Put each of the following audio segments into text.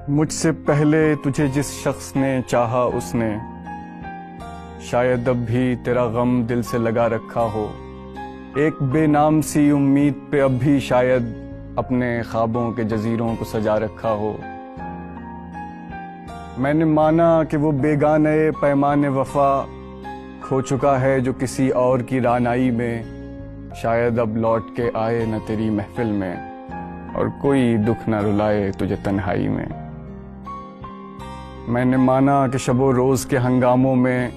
مجھ سے پہلے تجھے جس شخص نے چاہا اس نے شاید اب بھی تیرا غم دل سے لگا رکھا ہو. ایک بے نام سی امید پہ اب بھی شاید اپنے خوابوں کے جزیروں کو سجا رکھا ہو. میں نے مانا کہ وہ بیگانہ پیمان وفا کھو چکا ہے جو کسی اور کی رانائی میں شاید اب لوٹ کے آئے نہ تیری محفل میں اور کوئی دکھ نہ رلائے تجھے تنہائی میں. میں نے مانا کہ شب و روز کے ہنگاموں میں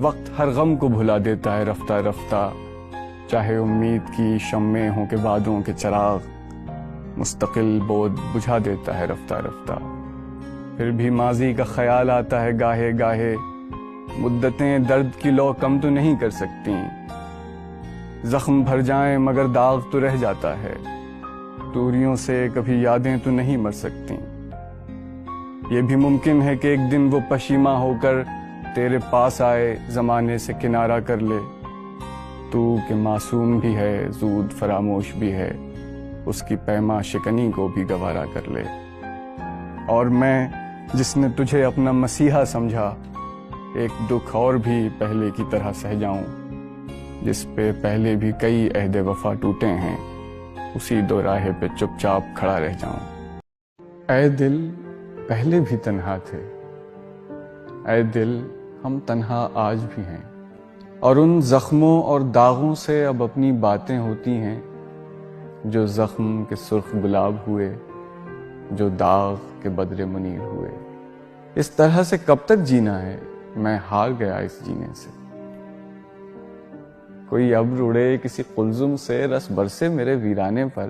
وقت ہر غم کو بھلا دیتا ہے رفتہ رفتہ، چاہے امید کی شمعیں ہوں کہ وعدوں کے چراغ مستقل بود بجھا دیتا ہے رفتہ رفتہ. پھر بھی ماضی کا خیال آتا ہے گاہے گاہے، مدتیں درد کی لو کم تو نہیں کر سکتی، زخم بھر جائیں مگر داغ تو رہ جاتا ہے، دوریوں سے کبھی یادیں تو نہیں مر سکتی. یہ بھی ممکن ہے کہ ایک دن وہ پشیماں ہو کر تیرے پاس آئے، زمانے سے کنارہ کر لے. تو کہ معصوم بھی ہے زود فراموش بھی ہے، اس کی پیما شکنی کو بھی گوارا کر لے. اور میں جس نے تجھے اپنا مسیحا سمجھا، ایک دکھ اور بھی پہلے کی طرح سہ جاؤں، جس پہ پہلے بھی کئی عہد وفا ٹوٹے ہیں، اسی دو راہے پہ چپ چاپ کھڑا رہ جاؤں. اے دل پہلے بھی تنہا تھے، اے دل ہم تنہا آج بھی ہیں، اور ان زخموں اور داغوں سے اب اپنی باتیں ہوتی ہیں جو زخم کے سرخ گلاب ہوئے، جو داغ کے بدر منیر ہوئے. اس طرح سے کب تک جینا ہے، میں ہار گیا اس جینے سے. کوئی ابر اڑے کسی قلزم سے، رس برسے میرے ویرانے پر،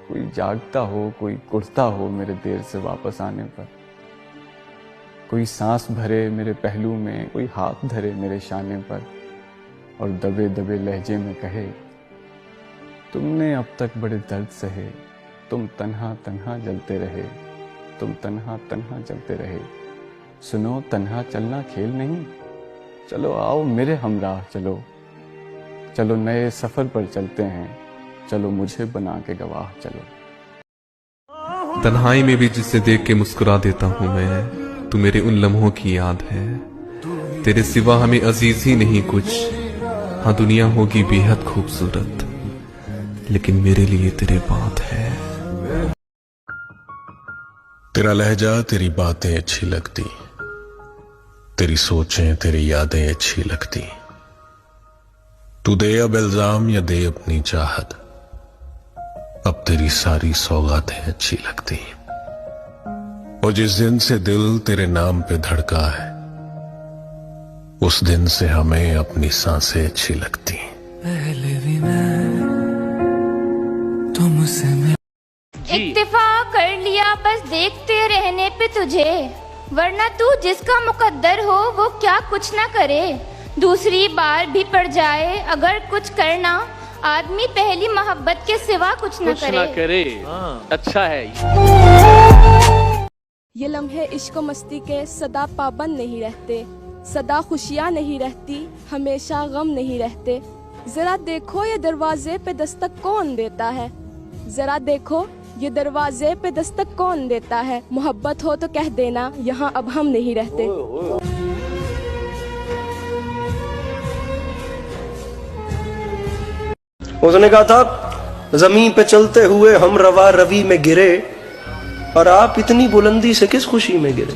کوئی جاگتا ہو کوئی کڑتا ہو میرے دیر سے واپس آنے پر. کوئی سانس بھرے میرے پہلو میں، کوئی ہاتھ دھرے میرے شانے پر اور دبے دبے لہجے میں کہے تم نے اب تک بڑے درد سہے، تم تنہا تنہا جلتے رہے، تم تنہا تنہا جلتے رہے. سنو تنہا چلنا کھیل نہیں، چلو آؤ میرے ہمراہ چلو، چلو نئے سفر پر چلتے ہیں، چلو مجھے بنا کے گواہ چلو. تنہائی میں بھی جسے دیکھ کے مسکرا دیتا ہوں میں، تو میرے ان لمحوں کی یاد ہے. تیرے سوا ہمیں عزیز ہی نہیں کچھ، ہاں دنیا ہوگی بے حد خوبصورت لیکن میرے لیے تیرے بات ہے. تیرا لہجہ تیری باتیں اچھی لگتی، تیری سوچیں تیری یادیں اچھی لگتی. تو دے اب الزام یا دے اپنی چاہت، اب تیری ساری سوغاتیں اچھی لگتی. اور جس دن سے دل تیرے نام پہ دھڑکا ہے، اس دن سے ہمیں اپنی سانسیں اچھی لگتی. پہلے بھی میں تم سے اتفاق کر لیا بس دیکھتے رہنے پہ تجھے، ورنہ تو جس کا مقدر ہو وہ کیا کچھ نہ کرے. دوسری بار بھی پڑ جائے اگر کچھ کرنا، آدمی پہلی محبت کے سوا کچھ نہ کرے. اچھا ہے. یہ لمحے عشق و مستی کے سدا پابند نہیں رہتے، سدا خوشیاں نہیں رہتی، ہمیشہ غم نہیں رہتے. ذرا دیکھو یہ دروازے پہ دستک کون دیتا ہے، ذرا دیکھو یہ دروازے پہ دستک کون دیتا ہے. محبت ہو تو کہہ دینا یہاں اب ہم نہیں رہتے. اس نے کہا تھا زمین پہ چلتے ہوئے ہم روا روی میں گرے، اور آپ اتنی بلندی سے کس خوشی میں گرے.